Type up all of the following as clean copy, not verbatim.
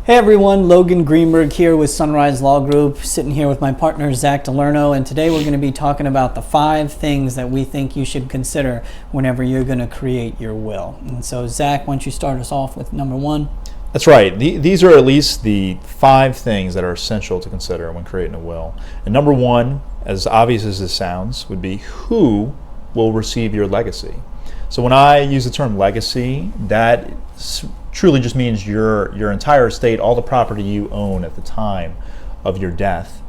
Hey everyone, Logan Greenberg here with Sunrise Law Group, sitting here with my partner Zach DeLerno, and today we're going to be talking about the 5 things that we think you should consider whenever you're going to create your will. And so Zach, why don't you start us off with number 1? That's right. These are at least the 5 things that are essential to consider when creating a will. And number 1, as obvious as this sounds, would be who will receive your legacy. So when I use the term legacy, that truly just means your entire estate, all the property you own at the time of your death,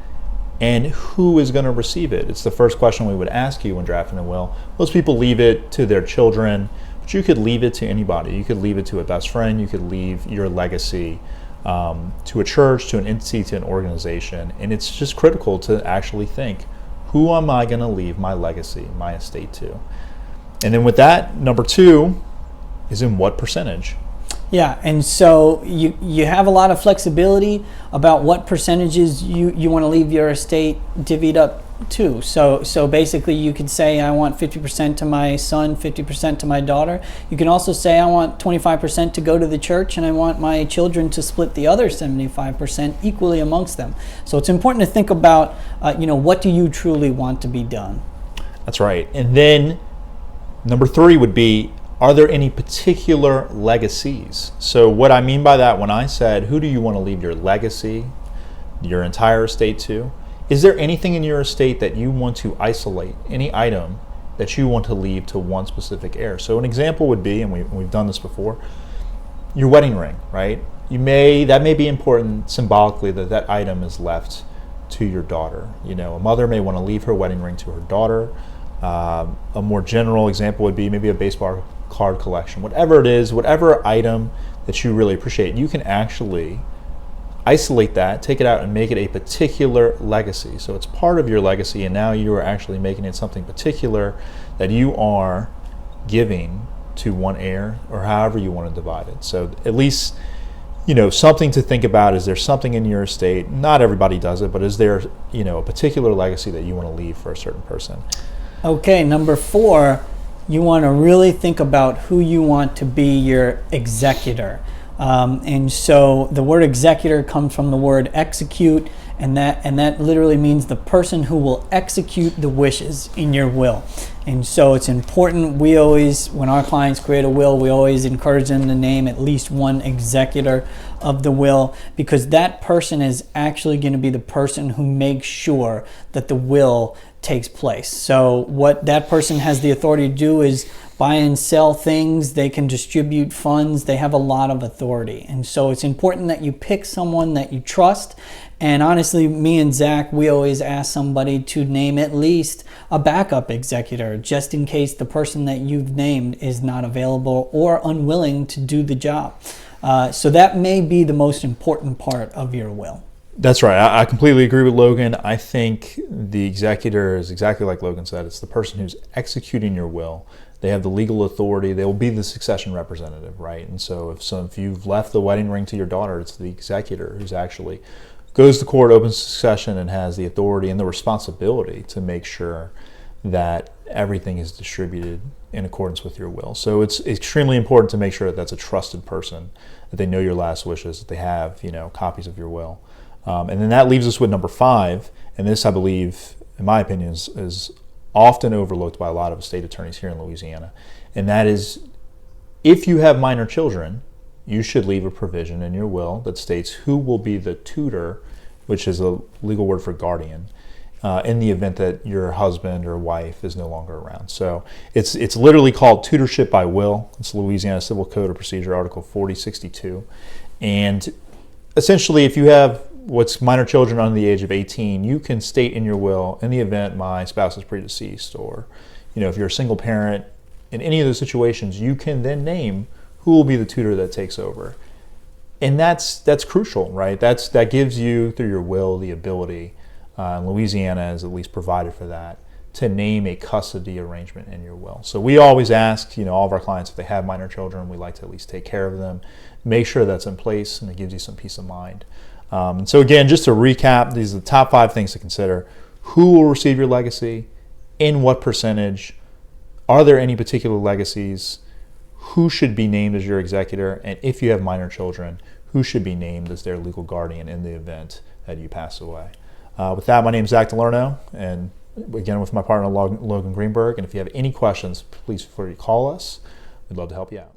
and who is going to receive it. It's the first question we would ask you when drafting a will. Most people leave it to their children, but you could leave it to anybody. You could leave it to a best friend. You could leave your legacy to a church, to an entity, to an organization. And it's just critical to actually think, who am I going to leave my legacy, my estate to? And then with that, number 2 is in what percentage? Yeah, and so you have a lot of flexibility about what percentages you want to leave your estate divvied up to. So basically you could say I want 50% to my son, 50% to my daughter. You can also say I want 25% to go to the church and I want my children to split the other 75% equally amongst them. So it's important to think about what do you truly want to be done? That's right. And then number 3 would be, are there any particular legacies? So what I mean by that, when I said, who do you want to leave your legacy, your entire estate to? Is there anything in your estate that you want to isolate, any item that you want to leave to one specific heir? So an example would be, and we've done this before, your wedding ring, right? That may be important symbolically that item is left to your daughter. A mother may want to leave her wedding ring to her daughter. A more general example would be maybe a baseball card collection. Whatever it is, whatever item that you really appreciate, you can actually isolate that, take it out, and make it a particular legacy. So it's part of your legacy, and now you are actually making it something particular that you are giving to one heir, or however you want to divide it. So at least, something to think about. Is there something in your estate? Not everybody does it, but is there, a particular legacy that you want to leave for a certain person? Okay, number 4, you want to really think about who you want to be your executor. And so the word executor comes from the word execute, and that literally means the person who will execute the wishes in your will. And so it's important, when our clients create a will, we always encourage them to name at least one executor of the will, because that person is actually going to be the person who makes sure that the will takes place. So what that person has the authority to do is buy and sell things. They can distribute funds. They have a lot of authority. And so it's important that you pick someone that you trust. And honestly, me and Zach, we always ask somebody to name at least a backup executor, just in case the person that you've named is not available or unwilling to do the job. So that may be the most important part of your will. That's right. I completely agree with Logan. I think the executor is exactly like Logan said. It's the person who's executing your will. They have the legal authority. They will be the succession representative, right? And so if you've left the wedding ring to your daughter, it's the executor who's actually goes to court, opens succession, and has the authority and the responsibility to make sure that everything is distributed in accordance with your will. So it's extremely important to make sure that that's a trusted person, that they know your last wishes, that they have copies of your will. And then that leaves us with number 5, and this, I believe, in my opinion, is often overlooked by a lot of estate attorneys here in Louisiana, and that is, if you have minor children, you should leave a provision in your will that states who will be the tutor, which is a legal word for guardian, in the event that your husband or wife is no longer around. So it's literally called tutorship by will. It's Louisiana Civil Code of Procedure, Article 4062, and essentially, if you have minor children under the age of 18, you can state in your will, in the event my spouse is predeceased, or if you're a single parent, in any of those situations, you can then name who will be the tutor that takes over. And that's crucial, right? That gives you, through your will, the ability, and Louisiana has at least provided for that, to name a custody arrangement in your will. So we always ask, all of our clients, if they have minor children, we like to at least take care of them, make sure that's in place, and it gives you some peace of mind. And so again, just to recap, these are the top 5 things to consider. Who will receive your legacy? In what percentage? Are there any particular legacies? Who should be named as your executor? And if you have minor children, who should be named as their legal guardian in the event that you pass away. With that, my name is Zach DeLerno, and again with my partner Logan Greenberg. And if you have any questions, please feel free to call us. We'd love to help you out.